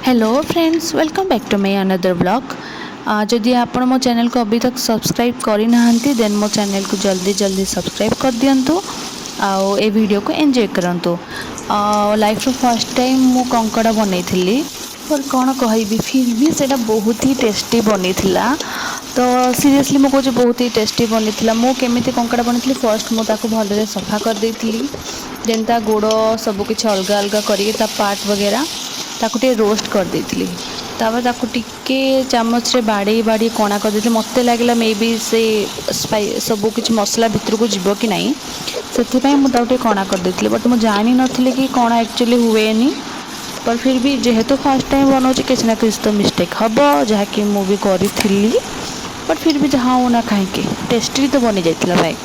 Hello friends, welcome back to my another blog. जदि आपण मो चैनल को अभी तक सब्सक्राइब करी नाहंती देन मो चैनल को जल्दी जल्दी सब्सक्राइब कर दियंतु आउ ए वीडियो को एंजॉय करंतु। लाइफ रो फर्स्ट टाइम मु कंकड़ा बनै थिली पर कौन कहबी फिर भी सेटा बहुत ही टेस्टी बनी थिला। तो सीरियसली मु कहूँ बहुत ही टेस्टी बनी थिला। मु केमिति कंकड़ा बनी फर्स्ट मु ताको भलरे सफा कर देथिली, देन ता गोड़ सब किछि अलगा अलगा करी ता पार्ट वगैरह ताकू टे रोस्ट कर देथिली। तापर ताकू टिके चामच रे बाड़ी बाड़ी कणा कर देथिली। मते लागला मे बी से सब किछि मसला भितर को जीवो कि नहीं से मु ताकू टे कणा कर देथिली। बट मु जानी नथिली कि कणा एक्चुअली हुएनी। पर फिर भी जेहेतु फर्स्ट टाइम बनाऊँ किसी ना किसी तो मिस्टेक हम जहाँकि मुझे करी। बट फिर भी जहाँ होना कहीं टेस्टी तो बनी जाइए भाई।